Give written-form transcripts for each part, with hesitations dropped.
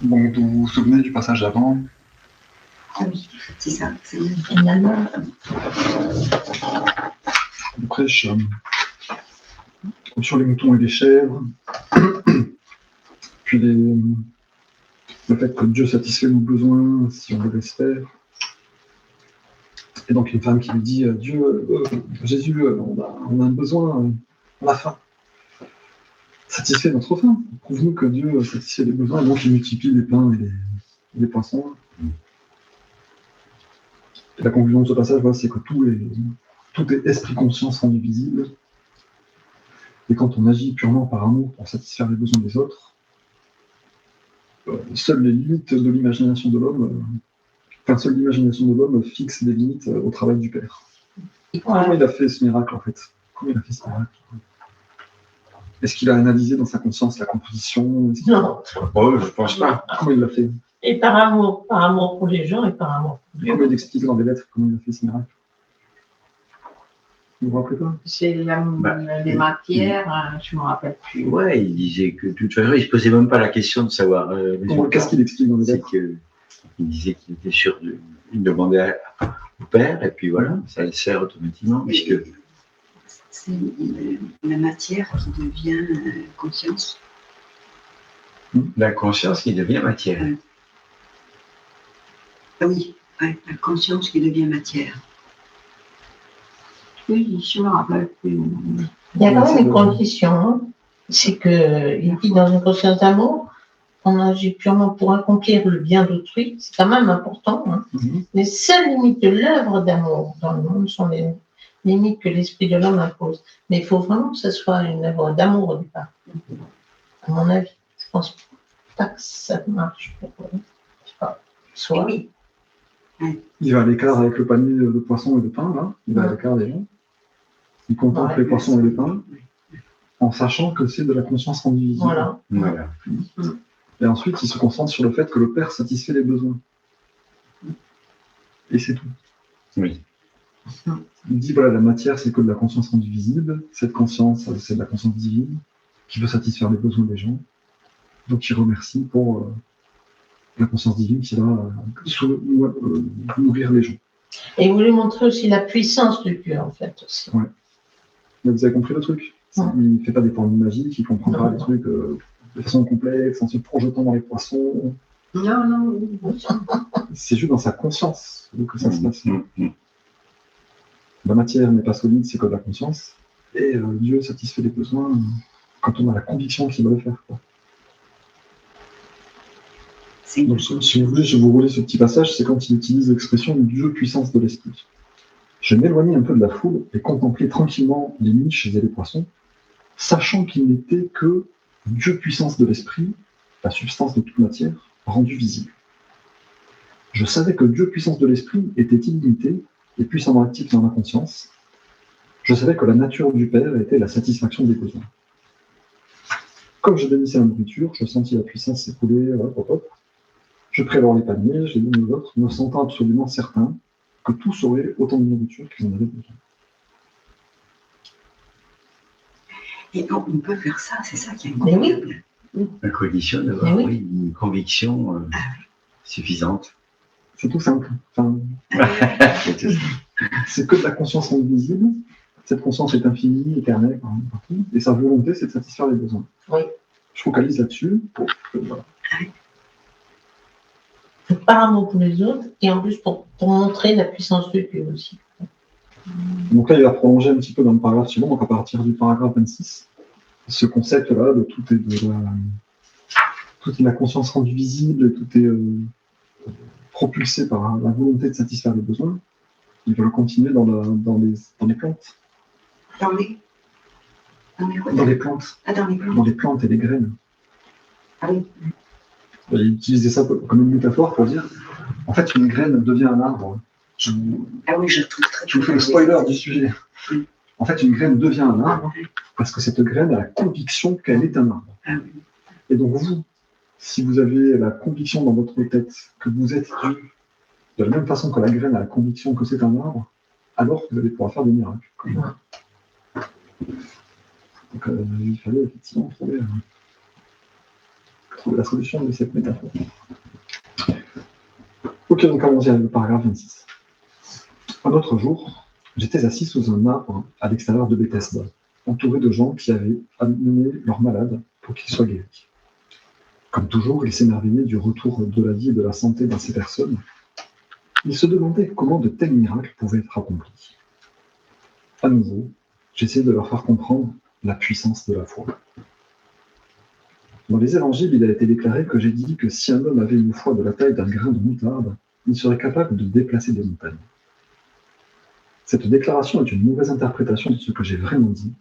Donc, vous vous souvenez du passage d'avant? Ah oui, c'est ça. C'est finalement. On prêche sur les moutons et les chèvres, puis le fait que Dieu satisfait nos besoins si on le laisse faire. Et donc une femme qui lui dit Dieu, Jésus, on a un besoin, on a faim. Satisfait notre faim. Prouve-nous que Dieu satisfait les besoins, et donc il multiplie les pains et les poissons. Et la conclusion de ce passage, voilà, c'est que tout est esprit-conscience rendu visible. Et quand on agit purement par amour pour satisfaire les besoins des autres, seules les limites de l'imagination de l'homme, seule l'imagination de l'homme fixe des limites au travail du Père. Et comment il a fait ce miracle, en fait? Comment il a fait ce miracle? Est-ce qu'il a analysé dans sa conscience la composition? Non. Oh, je pense pas. Comment il l'a fait? Et par amour pour les gens et par amour pour Dieu. Comment il explique dans les lettres comment il a fait ce miracle? Vous vous rappelez pas? C'est les matières, je ne me rappelle plus. Ouais, il disait que de toute façon, il ne se posait même pas la question de savoir. Qu'est-ce qu'il explique dans les lettres? Il disait qu'il était sûr de. Il demandait au père, et puis voilà, ça le sert automatiquement. Puisque... C'est la matière qui devient conscience. La conscience qui devient matière. Ah oui, ouais, la conscience qui devient matière. Oui, je me rappelle plus. Il y a quand même une condition, hein. C'est qu'il dit dans une conscience d'amour, on agit purement pour accomplir le bien d'autrui, c'est quand même important. Hein. Les seules limites de l'œuvre d'amour dans le monde sont les limites que l'esprit de l'homme impose. Mais il faut vraiment que ce soit une œuvre d'amour au départ, à mon avis. Je pense pas que ça marche pour soit. Oui. Il va à l'écart avec le panier de poissons et de pain, là. Il va à l'écart des gens. Il contemple les poissons et les pains, en sachant que c'est de la conscience rendue visible. Voilà. Et ensuite, il se concentre sur le fait que le Père satisfait les besoins. Et c'est tout. Oui. Il dit, voilà, la matière, c'est que de la conscience rendue visible. Cette conscience, c'est de la conscience divine qui veut satisfaire les besoins des gens. Donc, il remercie pour la conscience divine qui va nourrir les gens. Et il voulait montrer aussi la puissance de Dieu, en fait, aussi. Ouais. Mais vous avez compris le truc? Il ne fait pas des formules magiques, il ne comprend pas les trucs de façon complexe, en se projetant dans les poissons. Non. C'est juste dans sa conscience que ça se passe. La matière n'est pas solide, c'est que de la conscience. Et Dieu satisfait les besoins quand on a la conviction qu'il va le faire. Quoi. Donc, si vous voulez, je vous relais ce petit passage, c'est quand il utilise l'expression Dieu puissance de l'esprit. Je m'éloignais un peu de la foule et contemplais tranquillement les niches et les poissons, sachant qu'il n'était que Dieu puissance de l'esprit, la substance de toute matière, rendue visible. Je savais que Dieu puissance de l'esprit était illimité et puissamment actif dans ma conscience. Je savais que la nature du Père était la satisfaction des besoins. Comme je bénissais la nourriture, je sentis la puissance s'écouler, Je pris alors les paniers, je les donne aux autres, me sentant absolument certain que tous auraient autant de nourriture qu'ils en avaient besoin. Et donc, on peut faire ça, c'est ça qui est incroyable. La condition d'avoir une conviction suffisante. C'est tout simple. C'est que de la conscience invisible. Cette conscience est infinie, éternelle, partout, et sa volonté, c'est de satisfaire les besoins. Oui. Je focalise là-dessus pour par amour pour les autres, et en plus pour montrer la puissance de Dieu aussi. Donc là, il va prolonger un petit peu dans le paragraphe suivant, donc à partir du paragraphe 26, ce concept-là de tout est la conscience rendue visible, tout est propulsé par la volonté de satisfaire les besoins. Il va le continuer dans les plantes. Dans les plantes. Ah, dans les plantes. Dans les plantes et les graines. Ah oui. Il utilisait ça comme une métaphore pour dire, en fait, une graine devient un arbre. Ah oui, je trouve très Je vous fais le spoiler du sujet. En fait, une graine devient un arbre parce que cette graine a la conviction qu'elle est un arbre. Ah oui. Et donc vous, si vous avez la conviction dans votre tête que vous êtes Dieu, de la même façon que la graine a la conviction que c'est un arbre, alors vous allez pouvoir faire des miracles. Donc il fallait effectivement trouver trouver la solution de cette métaphore. Ok, donc allons-y avec le paragraphe 26. Un autre jour, j'étais assis sous un arbre à l'extérieur de Bethesda, entouré de gens qui avaient amené leurs malades pour qu'ils soient guéris. Comme toujours, ils s'émerveillaient du retour de la vie et de la santé dans ces personnes. Ils se demandaient comment de tels miracles pouvaient être accomplis. À nouveau, j'essayais de leur faire comprendre la puissance de la foi. Dans les évangiles, il a été déclaré que j'ai dit que si un homme avait une foi de la taille d'un grain de moutarde, il serait capable de déplacer des montagnes. Cette déclaration est une mauvaise interprétation de ce que j'ai vraiment dit,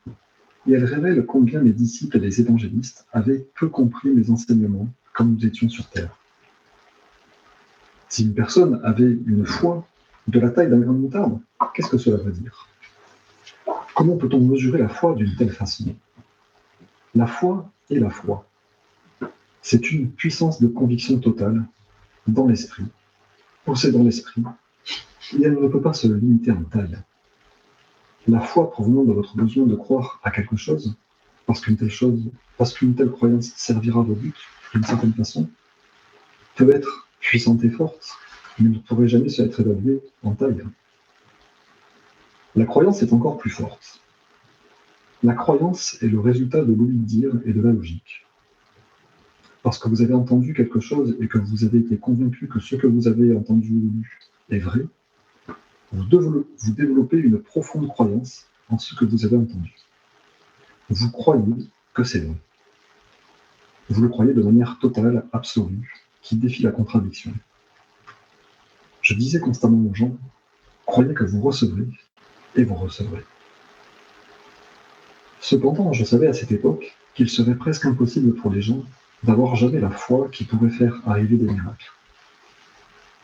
et elle révèle combien mes disciples et les évangélistes avaient peu compris mes enseignements quand nous étions sur terre. Si une personne avait une foi de la taille d'un grain de moutarde, qu'est-ce que cela veut dire? Comment peut-on mesurer la foi d'une telle façon? La foi est la foi. C'est une puissance de conviction totale dans l'esprit, possédant l'esprit, et elle ne peut pas se limiter en taille. La foi provenant de votre besoin de croire à quelque chose, parce qu'une telle croyance servira vos buts d'une certaine façon, peut être puissante et forte, mais ne pourrait jamais se être évaluée en taille. La croyance est encore plus forte. La croyance est le résultat de l'ouïe-dire et de la logique. Parce que vous avez entendu quelque chose et que vous avez été convaincu que ce que vous avez entendu ou lu est vrai, vous développez une profonde croyance en ce que vous avez entendu. Vous croyez que c'est vrai. Vous le croyez de manière totale, absolue, qui défie la contradiction. Je disais constamment aux gens, croyez que vous recevrez, et vous recevrez. Cependant, je savais à cette époque qu'il serait presque impossible pour les gens d'avoir jamais la foi qui pourrait faire arriver des miracles.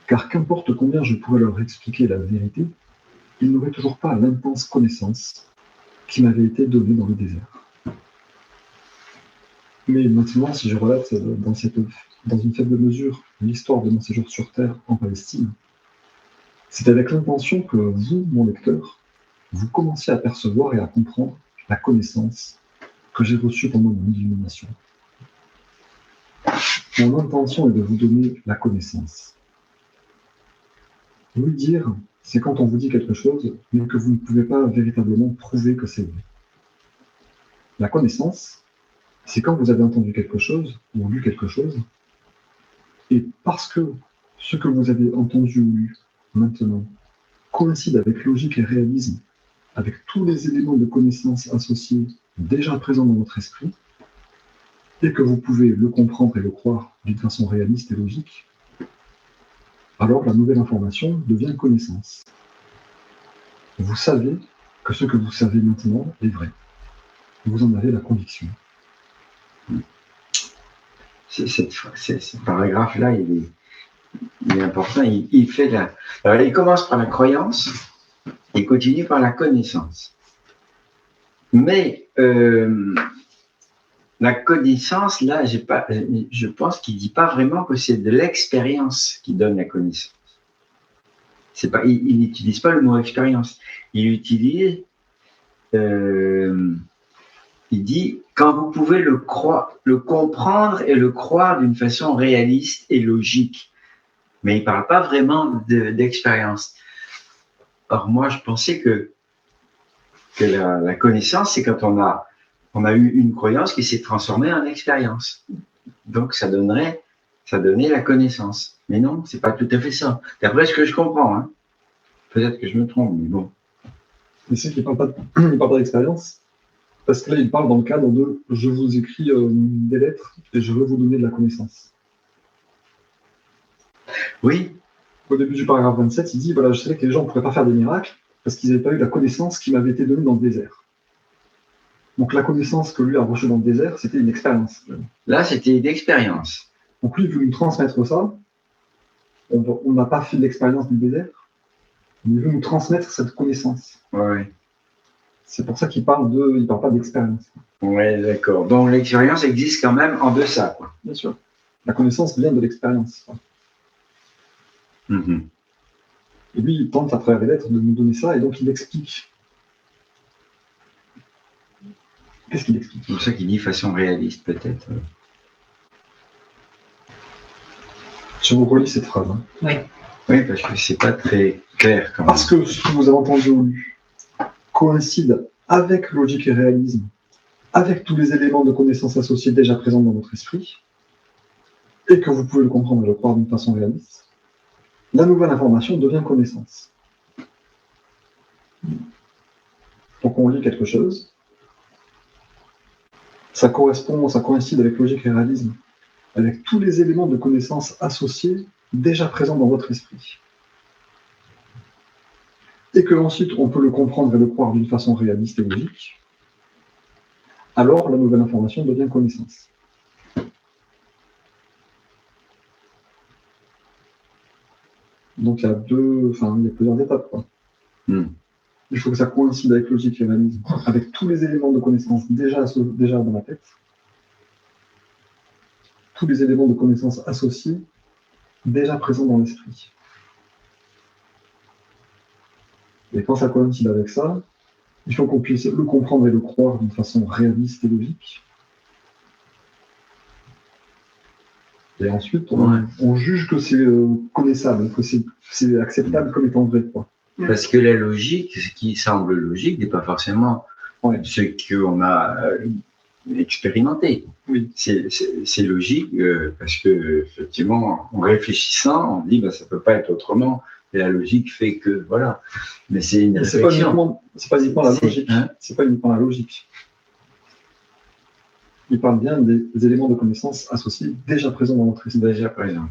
Car qu'importe combien je pourrais leur expliquer la vérité, ils n'auraient toujours pas l'intense connaissance qui m'avait été donnée dans le désert. Mais maintenant, si je relate dans une faible mesure l'histoire de mon séjour sur Terre en Palestine, c'est avec l'intention que vous, mon lecteur, vous commenciez à percevoir et à comprendre la connaissance que j'ai reçue pendant mon illumination. Mon intention est de vous donner la connaissance. Vous dire, c'est quand on vous dit quelque chose, mais que vous ne pouvez pas véritablement prouver que c'est vrai. La connaissance, c'est quand vous avez entendu quelque chose ou lu quelque chose, et parce que ce que vous avez entendu ou lu maintenant coïncide avec logique et réalisme, avec tous les éléments de connaissance associés déjà présents dans votre esprit, et que vous pouvez le comprendre et le croire d'une façon réaliste et logique, alors la nouvelle information devient connaissance. Vous savez que ce que vous savez maintenant est vrai. Vous en avez la conviction. Ce paragraphe-là, il est important. Alors, il commence par la croyance et continue par la connaissance. Mais la connaissance, là, je pense qu'il ne dit pas vraiment que c'est de l'expérience qui donne la connaissance. Il n'utilise pas le mot expérience. Il dit quand vous pouvez le comprendre et le croire d'une façon réaliste et logique. Mais il ne parle pas vraiment d'expérience. Or, moi, je pensais que la connaissance, c'est quand on a eu une croyance qui s'est transformée en expérience. Donc, ça donnait la connaissance. Mais non, c'est pas tout à fait ça. D'après ce que je comprends, hein. Peut-être que je me trompe, mais bon. Mais c'est qu'il ne parle pas d'expérience, parce que là, il parle dans le cadre de « je vous écris des lettres et je veux vous donner de la connaissance ». Oui. Au début du paragraphe 27, il dit « voilà, je savais que les gens ne pourraient pas faire des miracles parce qu'ils n'avaient pas eu la connaissance qui m'avait été donnée dans le désert ». Donc la connaissance que lui a reçue dans le désert, c'était une expérience. Là, c'était une expérience. Donc lui, il veut nous transmettre ça. On n'a pas fait de l'expérience du désert, mais il veut nous transmettre cette connaissance. Oui. C'est pour ça qu'il parle pas d'expérience. Oui, d'accord. Donc l'expérience existe quand même en deçà, quoi. Bien sûr. La connaissance vient de l'expérience. Mm-hmm. Et lui, il tente à travers les lettres de nous donner ça, et donc il explique. Qu'est-ce qu'il explique? C'est pour ça qu'il dit façon réaliste, peut-être. Je vous relis cette phrase. Oui, parce que c'est pas très clair quand même. Parce que ce que vous avez entendu ou lu coïncide avec logique et réalisme, avec tous les éléments de connaissance associés déjà présents dans votre esprit, et que vous pouvez le comprendre et le croire d'une façon réaliste, la nouvelle information devient connaissance. Donc on lit quelque chose, ça coïncide avec logique et réalisme, avec tous les éléments de connaissance associés déjà présents dans votre esprit. Et que ensuite on peut le comprendre et le croire d'une façon réaliste et logique, alors la nouvelle information devient connaissance. Donc il y a plusieurs étapes, quoi. Il faut que ça coïncide avec logique et réalisme, avec tous les éléments de connaissance déjà dans la tête, tous les éléments de connaissance associés déjà présents dans l'esprit. Et quand ça coïncide avec ça, il faut qu'on puisse le comprendre et le croire d'une façon réaliste et logique. Et ensuite, on juge que c'est connaissable, que c'est acceptable comme étant vrai, quoi. Parce que la logique, ce qui semble logique, n'est pas forcément ce qu'on a expérimenté. Oui. C'est logique parce que, effectivement, en réfléchissant, on dit ça ne peut pas être autrement. Et la logique fait que, voilà. Mais c'est une réflexion. C'est pas uniquement la logique. C'est pas uniquement la logique. Il parle bien des éléments de connaissance associés déjà présents dans notre esprit. Déjà présents.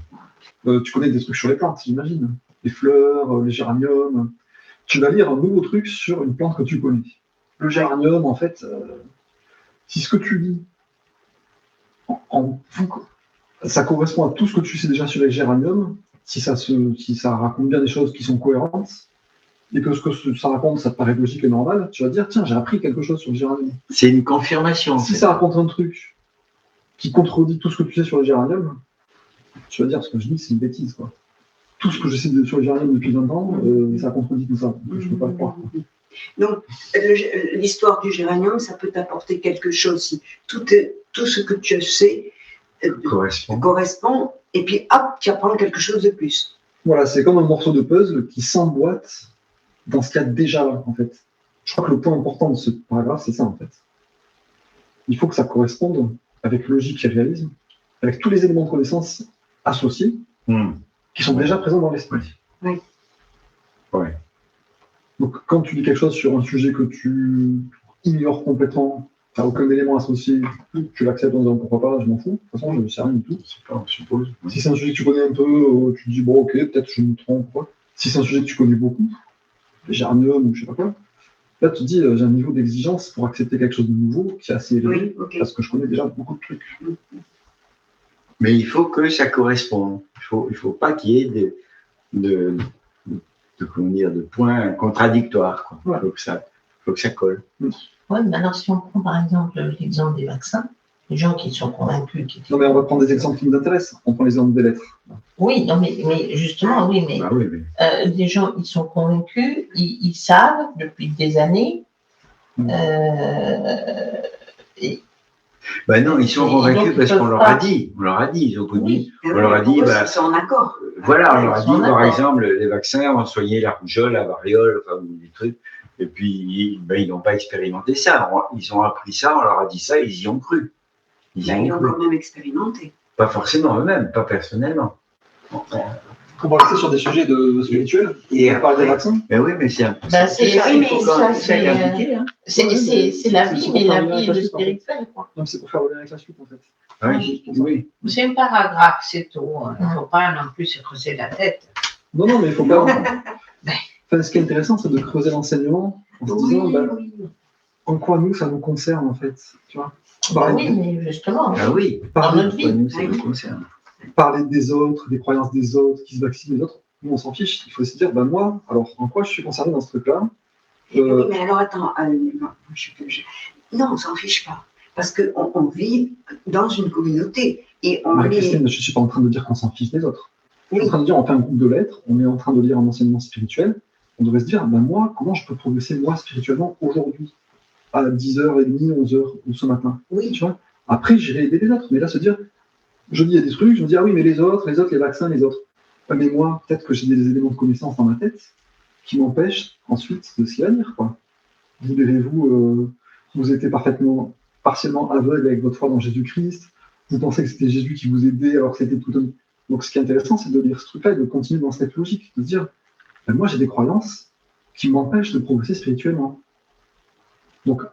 Tu connais des trucs sur les plantes, j'imagine. Les fleurs, les géraniums. Tu vas lire un nouveau truc sur une plante que tu connais. Le géranium, en fait, si ce que tu lis, ça correspond à tout ce que tu sais déjà sur les géraniums, si ça raconte bien des choses qui sont cohérentes, et que ce que ça raconte, ça te paraît logique et normal, tu vas dire, tiens, j'ai appris quelque chose sur le géranium. C'est une confirmation. Si ça raconte un truc qui contredit tout ce que tu sais sur les géraniums, tu vas dire, ce que je dis, c'est une bêtise, quoi. Tout ce que je sais sur les géraniums depuis 20 ans, ça contredit tout ça. Donc, je ne peux pas le croire. Donc, l'histoire du géranium, ça peut t'apporter quelque chose. Si tout ce que tu sais correspond, et puis hop, tu apprends quelque chose de plus. Voilà, c'est comme un morceau de puzzle qui s'emboîte dans ce qu'il y a déjà là, en fait. Je crois que le point important de ce paragraphe, c'est ça, en fait. Il faut que ça corresponde avec logique et réalisme, avec tous les éléments de connaissance associés, qui sont déjà présents dans l'esprit. Oui. Ouais. Donc, quand tu dis quelque chose sur un sujet que tu ignores complètement, tu n'as aucun élément associé, tu l'acceptes en disant pourquoi pas, je m'en fous, de toute façon, je ne sais rien du tout. Je suppose. Si c'est un sujet que tu connais un peu, tu te dis bon, ok, peut-être je me trompe, quoi. Si c'est un sujet que tu connais beaucoup, les géraniums ou je sais pas quoi, là, tu te dis j'ai un niveau d'exigence pour accepter quelque chose de nouveau qui est assez élevé, parce que je connais déjà beaucoup de trucs. Mais il faut que ça corresponde. Il faut pas qu'il y ait de points contradictoires, quoi. Ouais. Il faut que ça colle. Oui, mais alors si on prend par exemple l'exemple des vaccins, les gens qui sont convaincus. Non, mais on va prendre des exemples qui nous intéressent. On prend les exemples des lettres. Oui, non, mais justement, oui, mais les gens, ils sont convaincus, ils savent depuis des années. Non, ils sont convaincus parce qu'on leur a dit. On leur a dit, on leur a dit. Ils sont en accord. Voilà, on leur a dit, par exemple, les vaccins ont soigné la rougeole, la variole, enfin, des trucs. Et puis, ils n'ont pas expérimenté ça. Ils ont appris ça, on leur a dit ça, ils y ont cru. Ils l'ont quand même expérimenté. Pas forcément eux-mêmes, pas personnellement. On va rester sur des sujets spirituels. Et on parle des vaccins. Mais oui, mais c'est un peu. C'est ça, il faut quand même ça l'appliquer. c'est la vie, mais la vie est spirituelle, quoi. Non, c'est pour faire le lien avec la suite, en fait. Oui. C'est un paragraphe, c'est tout. Il ne faut pas non plus se creuser la tête. Non, mais il faut pas. Enfin, ce qui est intéressant, c'est de creuser l'enseignement en se disant en quoi nous, ça nous concerne, en fait. Tu vois, oui, mais justement. Ah oui, dans notre vie. Nous, ça nous concerne. Parler des autres, des croyances des autres, qui se vaccinent les autres, nous, on s'en fiche. Il faut se dire, moi, alors, en quoi je suis concerné dans ce truc-là Oui, mais alors, attends. Non, on s'en fiche pas. Parce qu'on vit dans une communauté. Et Marie-Christine, je ne suis pas en train de dire qu'on s'en fiche des autres. Je suis en train de dire, on fait un groupe de lettres, on est en train de lire un enseignement spirituel. On devrait se dire, moi, comment je peux progresser, moi, spirituellement, aujourd'hui, à 10h30, 11h, ou ce matin. Oui. Tu vois. Après, j'irai aider les autres. Mais là, se dire, Je dis il y a des trucs, je me dis ah oui, mais les autres, les vaccins, les autres. Mais moi, peut-être que j'ai des éléments de connaissance dans ma tête qui m'empêchent ensuite de s'y venir, quoi. Libérez-vous, vous étiez partiellement aveugle avec votre foi dans Jésus-Christ, vous pensez que c'était Jésus qui vous aidait alors que c'était tout un... Donc ce qui est intéressant, c'est de lire ce truc-là et de continuer dans cette logique, de se dire, ben, moi j'ai des croyances qui m'empêchent de progresser spirituellement. Donc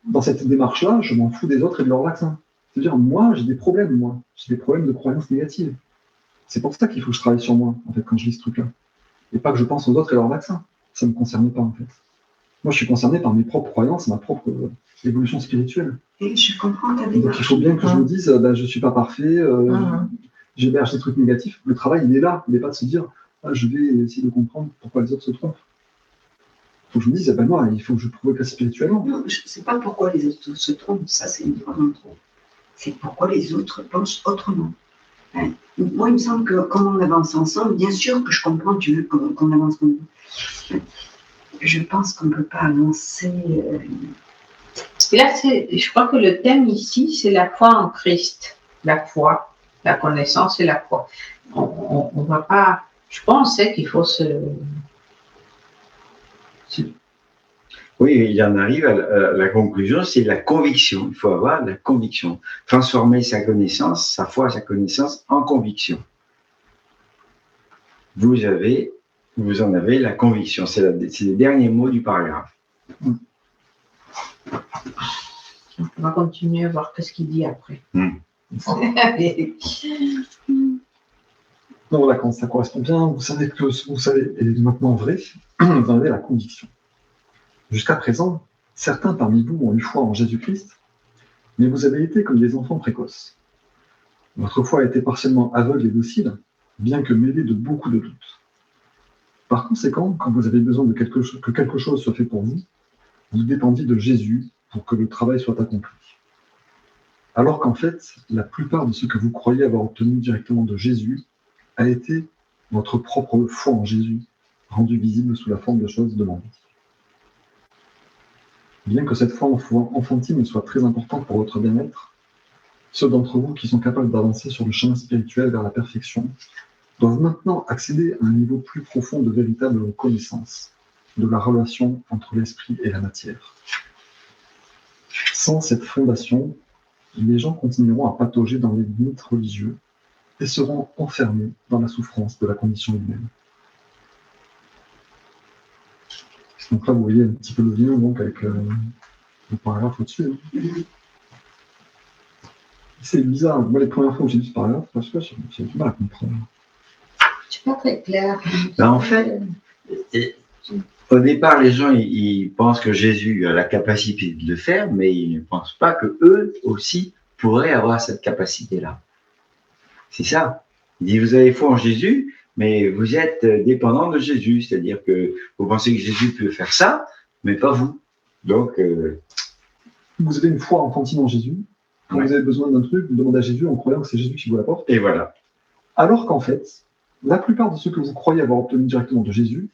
dans cette démarche-là, je m'en fous des autres et de leur vaccin. C'est-à-dire, moi j'ai des problèmes de croyances négatives. C'est pour ça qu'il faut que je travaille sur moi, en fait, quand je lis ce truc-là. Et pas que je pense aux autres et leurs vaccins. Ça ne me concerne pas, en fait. Moi, je suis concerné par mes propres croyances, ma propre évolution spirituelle. Et je comprends ta démarche. Donc, il faut bien que je me dise, je ne suis pas parfait, j'héberge des trucs négatifs. Le travail, il est là. Il n'est pas de se dire, je vais essayer de comprendre pourquoi les autres se trompent. Il faut que je me dise, moi, il faut que je progresse spirituellement. Non, je ne sais pas pourquoi les autres se trompent. Ça, c'est une fois en trop. C'est pourquoi les autres pensent autrement. Moi, il me semble que quand on avance ensemble, bien sûr que je comprends, tu veux qu'on avance comme ça. Je pense qu'on ne peut pas avancer. Là, je crois que le thème ici, c'est la foi en Christ. La foi, la connaissance et la foi. On ne va pas. Je pense qu'il faut se. Oui, il en arrive à la conclusion, c'est la conviction. Il faut avoir la conviction. Transformer sa connaissance, sa foi, sa connaissance en conviction. Vous en avez la conviction. C'est les derniers mots du paragraphe. On va continuer à voir ce qu'il dit après. Donc voilà, quand ça correspond bien, vous savez que ce que vous savez est maintenant vrai, vous en avez la conviction. Jusqu'à présent, certains parmi vous ont eu foi en Jésus-Christ, mais vous avez été comme des enfants précoces. Votre foi a été partiellement aveugle et docile, bien que mêlée de beaucoup de doutes. Par conséquent, quand vous avez besoin que quelque chose soit fait pour vous, vous dépendiez de Jésus pour que le travail soit accompli. Alors qu'en fait, la plupart de ce que vous croyez avoir obtenu directement de Jésus a été votre propre foi en Jésus, rendue visible sous la forme de choses demandées. Bien que cette foi enfantine soit très importante pour votre bien-être, ceux d'entre vous qui sont capables d'avancer sur le chemin spirituel vers la perfection doivent maintenant accéder à un niveau plus profond de véritable connaissance de la relation entre l'esprit et la matière. Sans cette fondation, les gens continueront à patauger dans les mythes religieux et seront enfermés dans la souffrance de la condition humaine. Donc là, vous voyez un petit peu le lien donc, avec le paragraphe au-dessus. C'est bizarre. Moi, les premières fois où j'ai lu ce paragraphe, parce que j'ai du mal à comprendre. C'est pas très clair. En fait, au départ, les gens ils pensent que Jésus a la capacité de le faire, mais ils ne pensent pas qu'eux aussi pourraient avoir cette capacité-là. C'est ça. Il dit, vous avez foi en Jésus, mais vous êtes dépendant de Jésus. C'est-à-dire que vous pensez que Jésus peut faire ça, mais pas vous. Donc, vous avez une foi enfantine en Jésus. Quand vous avez besoin d'un truc, vous demandez à Jésus en croyant que c'est Jésus qui vous l'apporte. Et voilà. Alors qu'en fait, la plupart de ce que vous croyez avoir obtenu directement de Jésus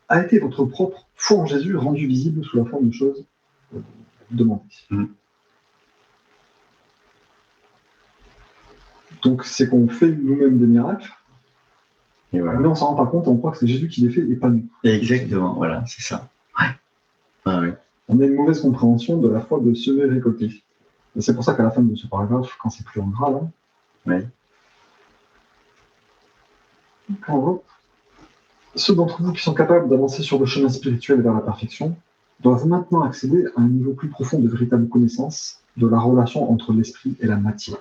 a été votre propre foi en Jésus rendue visible sous la forme de choses demandées. Donc, c'est qu'on fait nous-mêmes des miracles, et voilà. Mais on ne s'en rend pas compte, on croit que c'est Jésus qui les fait et pas nous. Exactement, voilà, c'est ça. Ouais. On a une mauvaise compréhension de la foi de semer et récolter. Et c'est pour ça qu'à la fin de ce paragraphe, quand c'est plus en gras, là, en gros, ceux d'entre vous qui sont capables d'avancer sur le chemin spirituel vers la perfection doivent maintenant accéder à un niveau plus profond de véritable connaissance de la relation entre l'esprit et la matière.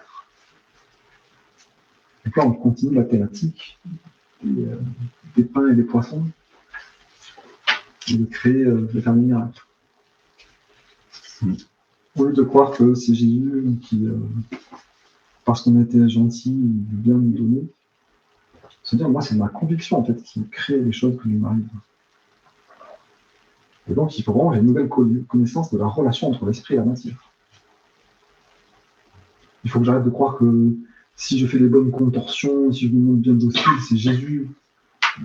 Donc là, on continue la thématique des pains et des poissons et de créer des fermes miracles. Au lieu de croire que c'est Jésus qui, parce qu'on a été gentil, veut bien nous donner, se dire, moi, c'est ma conviction, en fait, qui crée les choses qui m'arrivent. Et donc, il faut vraiment une nouvelle connaissance de la relation entre l'esprit et la matière. Il faut que j'arrête de croire que si je fais les bonnes contorsions, si je me montre bien docile, c'est Jésus,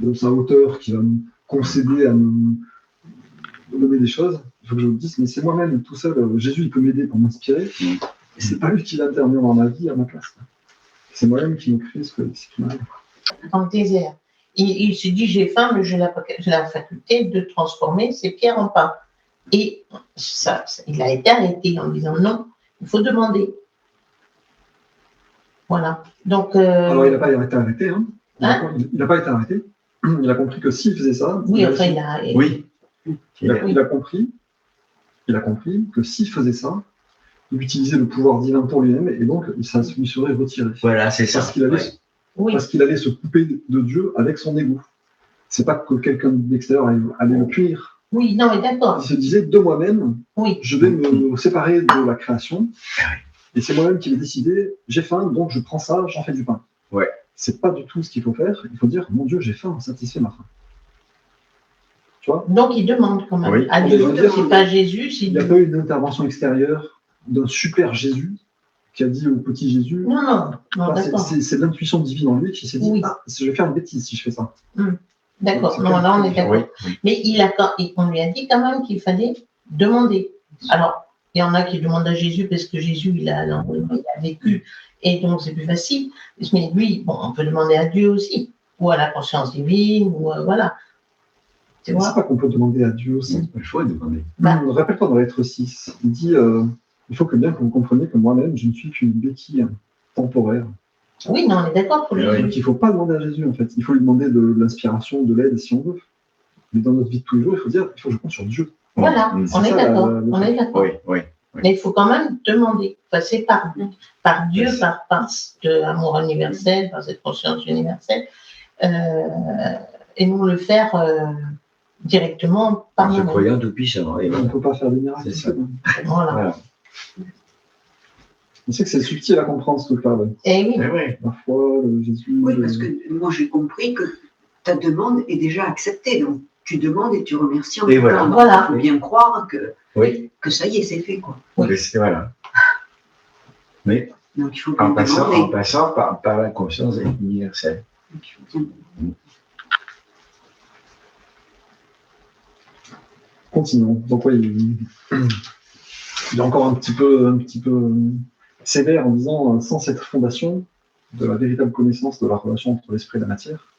de sa hauteur, qui va me concéder à me donner des choses. Il faut que je me dise, mais c'est moi-même, tout seul, Jésus, il peut m'aider pour m'inspirer, et c'est pas lui qui va intervenir dans ma vie à ma place. C'est moi-même qui me crée ce qui m'arrive. Dans le désert. Il se dit, j'ai faim, mais j'ai la faculté de transformer ces pierres en pain. Et ça, il a été arrêté en disant non, il faut demander. Voilà. Donc, alors, il n'a pas été arrêté. Hein. Il n'a pas été arrêté. Il a compris que s'il faisait ça, oui, enfin, il a compris que s'il faisait ça, il utilisait le pouvoir divin pour lui-même et donc ça lui serait retiré. Voilà, c'est ça. Parce qu'il allait se couper de Dieu avec son ego. C'est pas que quelqu'un d'extérieur allait le punir. Oui, non, mais d'accord. Il se disait, de moi-même, je vais me séparer de la création. Et c'est moi-même qui vais décider, j'ai faim, donc je prends ça, j'en fais du pain. Ouais. C'est pas du tout ce qu'il faut faire. Il faut dire, mon Dieu, j'ai faim, satisfais ma faim. Tu vois ? Donc il demande quand même. Oui. À Dieu, c'est pas Jésus. Il n'y a pas eu une intervention extérieure d'un super Jésus qui a dit au petit Jésus. Non, d'accord. C'est l'intuition divine en lui qui s'est dit, je vais faire une bêtise si je fais ça. D'accord, non, là on est d'accord. Oui. Mais on lui a dit quand même qu'il fallait demander. Alors, il y en a qui demandent à Jésus parce que Jésus, il a vécu et donc c'est plus facile. Mais lui, on peut demander à Dieu aussi, ou à la conscience divine, ou voilà. Tu vois ? C'est pas qu'on peut demander à Dieu aussi. Il faut demander. Rappelle-toi dans la lettre 6, il dit il faut bien que vous compreniez que moi-même, je ne suis qu'une béquille temporaire. Oui, non, on est d'accord pour Jésus. Donc il ne faut pas demander à Jésus, en fait. Il faut lui demander de l'inspiration, de l'aide, si on veut. Mais dans notre vie de tous les jours, il faut dire il faut que je compte sur Dieu. Voilà, on est d'accord. On est d'accord. Oui. Mais il faut quand même demander, passer par Dieu, par l'amour universel, par cette conscience universelle, et non le faire directement par nous-mêmes. Se croyant tout puissant. On ne peut pas faire des miracles. C'est ça. Voilà. On sait que c'est subtil à comprendre ce truc-là. Eh oui. La foi, Jésus. Oui, parce que moi j'ai compris que ta demande est déjà acceptée. Donc tu demandes et tu remercies en et voilà. Voilà. Il faut bien croire que ça y est, c'est fait, quoi. Oui. Voilà. Mais donc, il faut en passant par la conscience universelle. Continuons. Donc il est encore un petit peu sévère en disant sans cette fondation de la véritable connaissance de la relation entre l'esprit et la matière,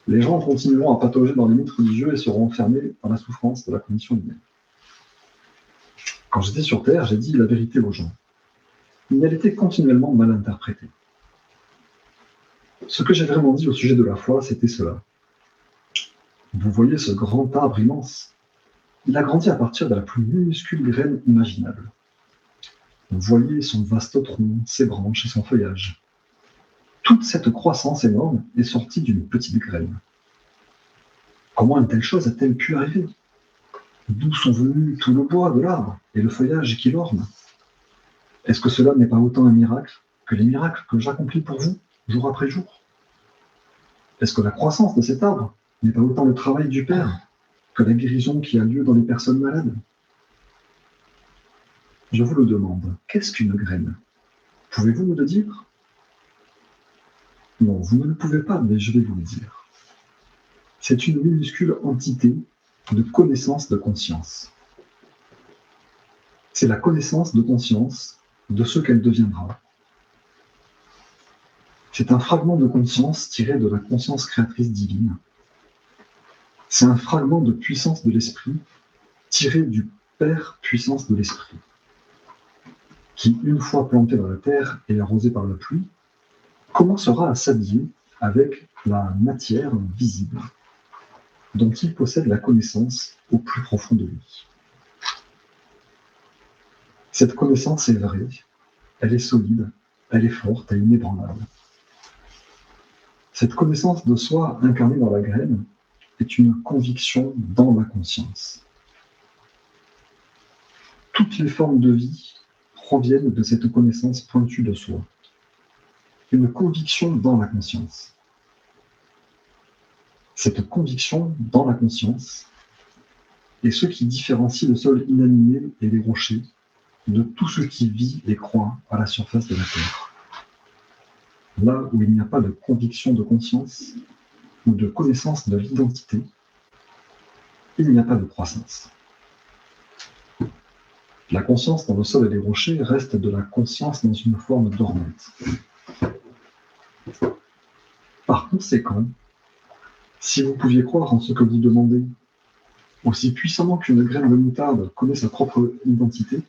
les gens continueront à patauger dans les mythes religieux et seront enfermés dans la souffrance de la condition humaine. Quand j'étais sur Terre, j'ai dit la vérité aux gens. Mais elle était continuellement mal interprétée. Ce que j'ai vraiment dit au sujet de la foi, c'était cela. Vous voyez ce grand arbre immense ? Il a grandi à partir de la plus minuscule graine imaginable. Vous voyez son vaste tronc, ses branches et son feuillage. Toute cette croissance énorme est sortie d'une petite graine. Comment une telle chose a-t-elle pu arriver ? D'où sont venus tout le bois de l'arbre et le feuillage qui l'orne ? Est-ce que cela n'est pas autant un miracle que les miracles que j'accomplis pour vous, jour après jour ? Est-ce que la croissance de cet arbre n'est pas autant le travail du Père que la guérison qui a lieu dans les personnes malades ? Je vous le demande, qu'est-ce qu'une graine ? Pouvez-vous me le dire ? Non, vous ne le pouvez pas, mais je vais vous le dire. C'est une minuscule entité de connaissance de conscience. C'est la connaissance de conscience de ce qu'elle deviendra. C'est un fragment de conscience tiré de la conscience créatrice divine. C'est un fragment de puissance de l'esprit tiré du Père puissance de l'esprit, qui, une fois planté dans la terre et arrosé par la pluie, commencera à s'habiller avec la matière visible, dont il possède la connaissance au plus profond de lui. Cette connaissance est vraie, elle est solide, elle est forte et inébranlable. Cette connaissance de soi incarnée dans la graine est une conviction dans la conscience. Toutes les formes de vie proviennent de cette connaissance pointue de soi. Une conviction dans la conscience. Cette conviction dans la conscience est ce qui différencie le sol inanimé et les rochers de tout ce qui vit et croît à la surface de la terre. Là où il n'y a pas de conviction de conscience ou de connaissance de l'identité, il n'y a pas de croissance. La conscience dans le sol et les rochers reste de la conscience dans une forme dormante. Par conséquent, si vous pouviez croire en ce que vous demandez, aussi puissamment qu'une graine de moutarde connaît sa propre identité,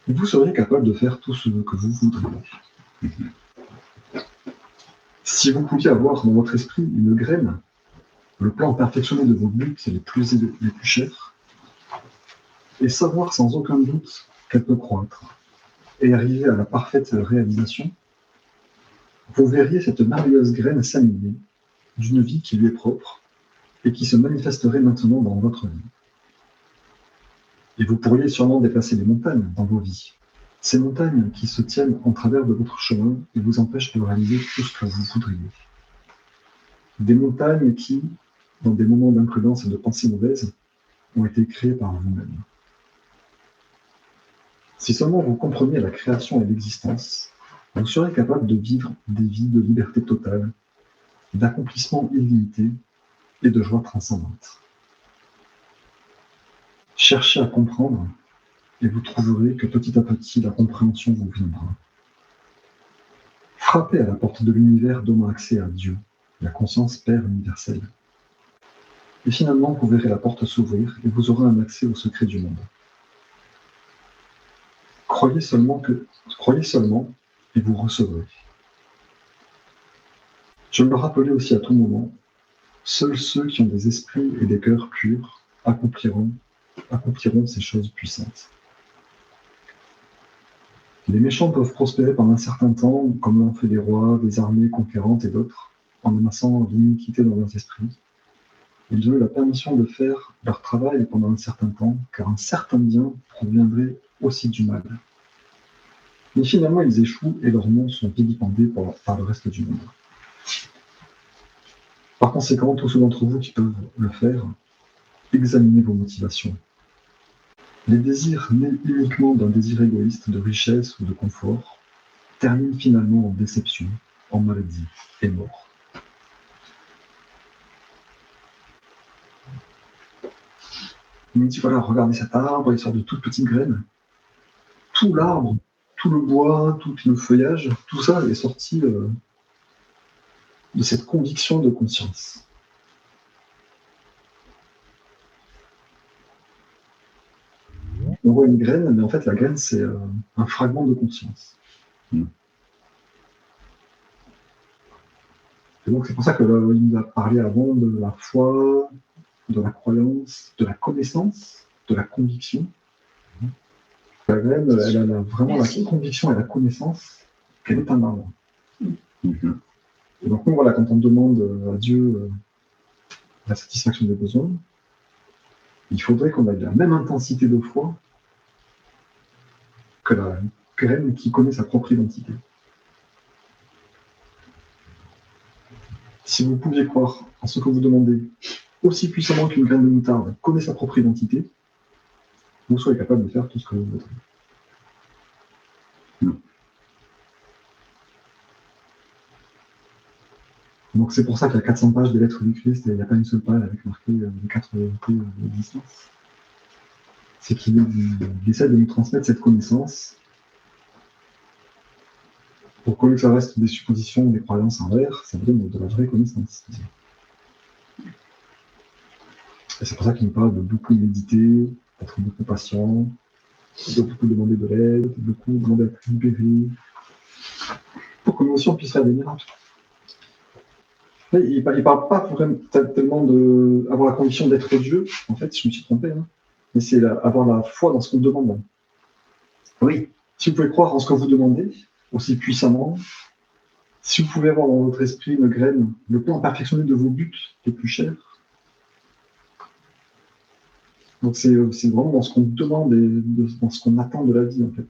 vous seriez capable de faire tout ce que vous voudriez. Si vous pouviez avoir dans votre esprit une graine, le plan perfectionné de vos buts les plus chers, et savoir sans aucun doute qu'elle peut croître et arriver à la parfaite réalisation, vous verriez cette merveilleuse graine s'animer d'une vie qui lui est propre et qui se manifesterait maintenant dans votre vie. Et vous pourriez sûrement déplacer des montagnes dans vos vies, ces montagnes qui se tiennent en travers de votre chemin et vous empêchent de réaliser tout ce que vous voudriez. Des montagnes qui, dans des moments d'imprudence et de pensées mauvaises, ont été créées par vous-même. Si seulement vous compreniez la création et l'existence, vous serez capable de vivre des vies de liberté totale, d'accomplissement illimité et de joie transcendante. Cherchez à comprendre et vous trouverez que petit à petit la compréhension vous viendra. Frappez à la porte de l'univers donnant accès à Dieu, la conscience Père universelle. Et finalement, vous verrez la porte s'ouvrir et vous aurez un accès au secret du monde. Croyez seulement et vous recevrez. Je me le rappelais aussi à tout moment, seuls ceux qui ont des esprits et des cœurs purs accompliront ces choses puissantes. Les méchants peuvent prospérer pendant un certain temps, comme l'ont fait les rois, des armées conquérantes et d'autres, en amassant l'iniquité dans leurs esprits. Ils ont eu la permission de faire leur travail pendant un certain temps, car un certain bien proviendrait aussi du mal. Mais finalement, ils échouent et leurs noms sont vilipendés par le reste du monde. Par conséquent, tous ceux d'entre vous qui peuvent le faire, examinez vos motivations. Les désirs nés uniquement d'un désir égoïste de richesse ou de confort terminent finalement en déception, en maladie et mort. Il me dit, voilà, regardez cet arbre, il sort de toutes petites graines. Tout l'arbre, tout le bois, tout le feuillage, tout ça est sorti de cette conviction de conscience. On voit une graine, mais en fait, la graine, c'est un fragment de conscience. Et donc, c'est pour ça que il nous a parlé avant de la foi, de la croyance, de la connaissance, de la conviction. La graine, elle a vraiment la conviction et la connaissance qu'elle est un arbre. Et donc, nous, voilà, quand on demande à Dieu la satisfaction des besoins, il faudrait qu'on ait la même intensité de foi que la graine qui connaît sa propre identité. Si vous pouviez croire en ce que vous demandez aussi puissamment qu'une graine de moutarde connaît sa propre identité, vous serez capable de faire tout ce que vous voudrez. Donc c'est pour ça qu'il y a 400 pages des lettres du Christ et il n'y a pas une seule page avec marqué les 4 vérités de l'existence. C'est qu'il essaie de nous transmettre cette connaissance pour que ça reste des suppositions, des croyances en l'air, ça donne de la vraie connaissance. Et c'est pour ça qu'il nous parle de beaucoup méditer, d'être beaucoup patient, de beaucoup demander de l'aide, de beaucoup demander à être libéré, pour que nous aussi on puisse faire des miracles. Il ne parle pas tellement d'avoir la conviction d'être Dieu, en fait, je me suis trompé, hein. Mais c'est avoir la foi dans ce qu'on demande. Oui. Si vous pouvez croire en ce que vous demandez, aussi puissamment, si vous pouvez avoir dans votre esprit une graine, le plan perfectionné de vos buts les plus chers. Donc c'est vraiment dans ce qu'on demande et dans ce qu'on attend de la vie, en fait.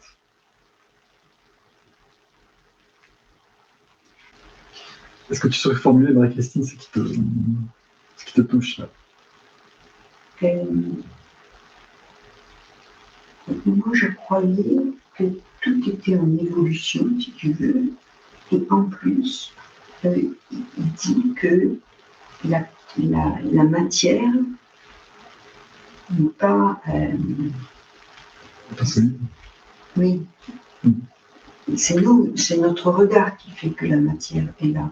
Est-ce que tu saurais formuler, Marie-Christine, ce qui te touche là? Moi, je croyais que tout était en évolution, si tu veux, et en plus, il dit que la matière n'est pas... oui. C'est notre regard qui fait que la matière est là.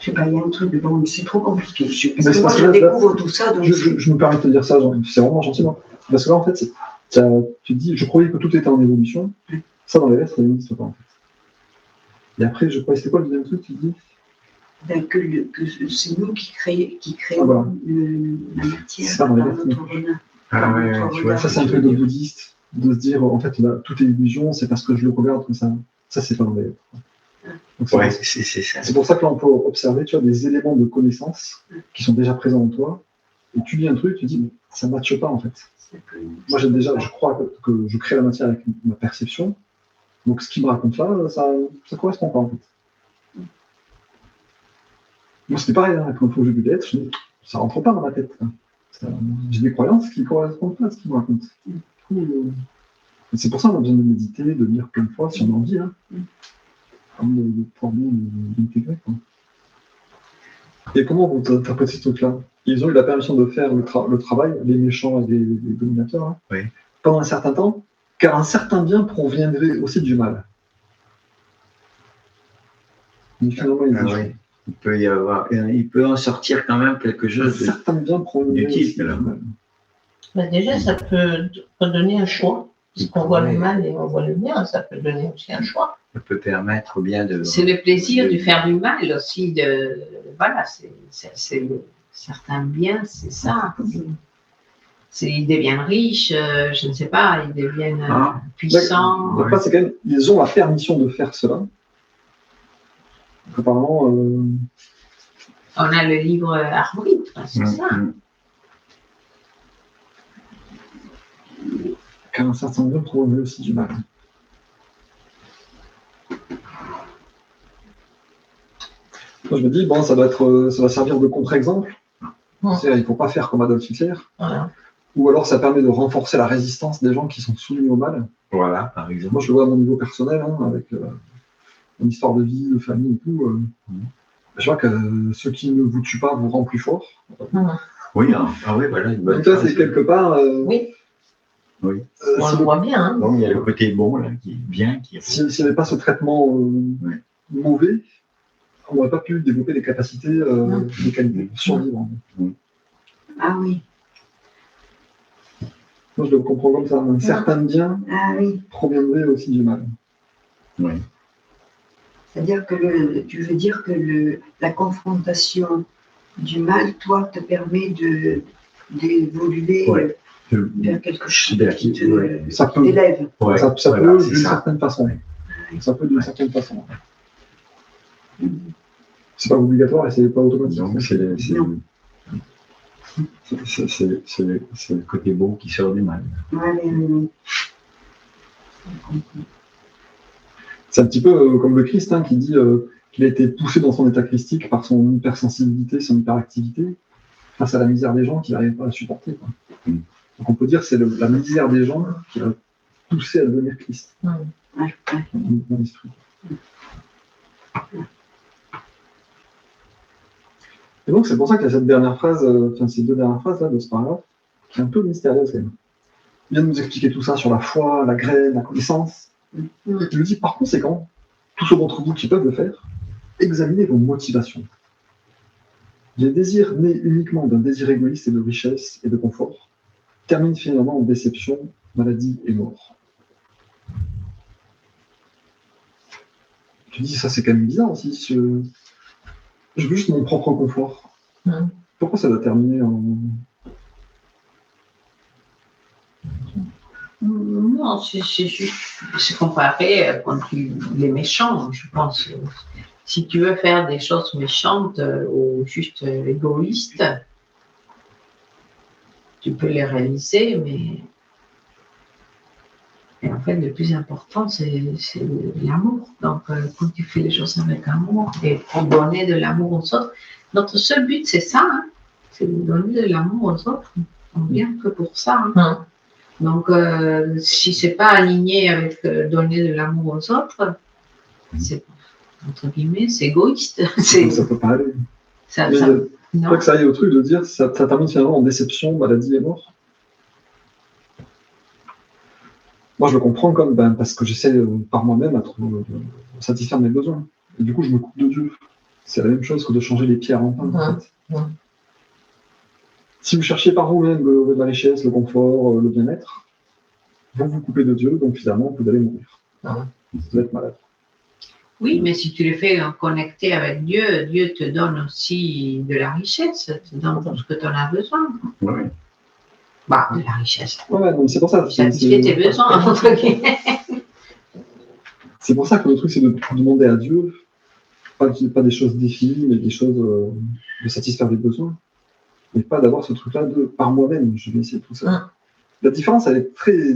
Je sais pas, il y a un truc de bon, c'est trop compliqué. Mais c'est parce je que là, découvre tout ça. Donc je me permets de te dire ça, c'est vraiment gentil. Non, parce que là, en fait, tu te dis, je croyais que tout était en évolution. Ça, dans les lettres, ça n'existe pas, en fait. Et après, je croyais, c'était quoi le deuxième truc, tu dis ben, que c'est nous qui créons voilà. la matière Ça, par notre bonheur. Ah ouais, tu vois, ça, c'est un truc de bouddhiste, de se dire, en fait, là, tout est illusion, c'est parce que je le regarde comme ça. Ça, c'est pas dans les lettres. Donc, ouais, c'est ça. C'est pour ça que là, on peut observer, tu vois, des éléments de connaissance qui sont déjà présents en toi. Et tu lis un truc, tu te dis, mais ça ne matche pas, en fait. Moi, je crois que je crée la matière avec ma perception. Donc, ce qu'il me raconte là, ça correspond pas, en fait. Moi, c'était pareil, hein, quand j'ai vu des lettres, ça rentre pas dans ma tête. Hein. J'ai des croyances qui ne correspondent pas à ce qu'il me raconte. C'est pour ça qu'on a besoin de méditer, de lire plein de fois, si on a envie, hein. Pour bien l'intégrer. Et comment vous interprétez ce truc-là? Ils ont eu la permission de faire le travail, les méchants et les dominateurs, hein, oui. Pendant un certain temps, car un certain bien proviendrait aussi du mal. Mais finalement, oui. Il peut en sortir quand même quelque chose de certain bien proviendrait aussi du mal. Ben déjà, ça peut donner un choix. Parce qu'on voit le mal et on voit le bien, ça peut donner aussi un choix. Ça peut permettre bien de... C'est le plaisir de faire du mal aussi. Voilà, c'est certains biens, c'est ça. Ils deviennent riches, je ne sais pas, ils deviennent puissants. Le problème, c'est quand même, ils ont la permission de faire cela. Apparemment... On a le livre arbitre, c'est ça. Car un certain bien proviendrait aussi du mal. Moi, je me dis, bon, ça va servir de contre-exemple. Il ne faut pas faire comme Adolf Hitler. Voilà. Ou alors, ça permet de renforcer la résistance des gens qui sont soumis au mal. Voilà, par exemple. Moi, je le vois à mon niveau personnel, hein, avec mon histoire de vie, de famille et tout. Je vois que ce qui ne vous tue pas vous rend plus fort. Oui, oui, voilà. Une bonne donc, toi, c'est quelque part... oui. Oui. On le voit bien. Hein. Donc, il y a le côté bon, là, qui est bien. S'il n'y avait pas ce traitement mauvais, on n'aurait pas pu développer des capacités mécaniques pour survivre. Ah oui. Moi, je le comprends comme ça. Un certain bien proviendrait aussi du mal. Oui. C'est-à-dire que tu veux dire que la confrontation du mal, toi, te permet d'évoluer vers quelque chose qui t'élève. Ça peut d'une certaine façon. Ça peut d'une certaine façon. C'est pas obligatoire et c'est pas automatique. Donc, c'est le côté bon qui sort du mal. Oui. C'est un petit peu comme le Christ hein, qui dit qu'il a été poussé dans son état christique par son hypersensibilité, son hyperactivité, face à la misère des gens qu'il n'arrivait pas à supporter. Quoi. Donc on peut dire que c'est la misère des gens qui l'a poussé à devenir Christ. Dans l'esprit. Et donc c'est pour ça qu'il y a cette dernière phrase, ces deux dernières phrases là, de ce paragraphe, qui est un peu mystérieuse quand même. Il vient de nous expliquer tout ça sur la foi, la graine, la connaissance. Il nous dit par conséquent, tous ceux d'entre vous qui peuvent le faire, examinez vos motivations. Les désirs nés uniquement d'un désir égoïste et de richesse et de confort terminent finalement en déception, maladie et mort. Je dis ça c'est quand même bizarre aussi. Je veux juste mon propre confort. Pourquoi ça doit terminer en... Non, c'est comparé quand les méchants, je pense. Si tu veux faire des choses méchantes ou juste égoïstes, tu peux les réaliser, mais en fait, le plus important, c'est l'amour. Donc, quand tu fais les choses avec amour et pour donner de l'amour aux autres, notre seul but, c'est ça, hein, c'est de donner de l'amour aux autres. On vient que pour ça. Hein. Donc, si c'est pas aligné avec donner de l'amour aux autres, c'est entre guillemets, c'est égoïste. Ça peut pas aller. Il faut que ça aille au truc de dire ça termine finalement en déception, maladie et mort. Moi, je le comprends comme parce que j'essaie par moi-même à satisfaire mes besoins. Et du coup, je me coupe de Dieu. C'est la même chose que de changer les pierres en pain, en fait. Ouais. Si vous cherchez par vous-même la richesse, le confort, le bien-être, vous vous coupez de Dieu, donc finalement, vous allez mourir. Vous allez être malade. Oui, mais si tu le fais connecter avec Dieu, Dieu te donne aussi de la richesse, te donne tout ce que tu en as besoin. Oui. Bah, de la richesse. Ouais, donc c'est pour ça. Satisfait tes besoins, entre guillemets. C'est pour ça que le truc, c'est de demander à Dieu, pas des choses définies, mais des choses de satisfaire des besoins. Et pas d'avoir ce truc-là de par moi-même, je vais essayer tout ça. La différence, elle est très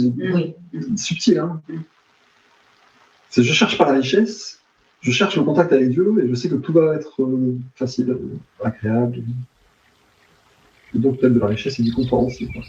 subtile. Hein. C'est je cherche pas la richesse, je cherche le contact avec Dieu et je sais que tout va être facile, agréable. Et donc peut-être de la richesse et du confort aussi. Quoi.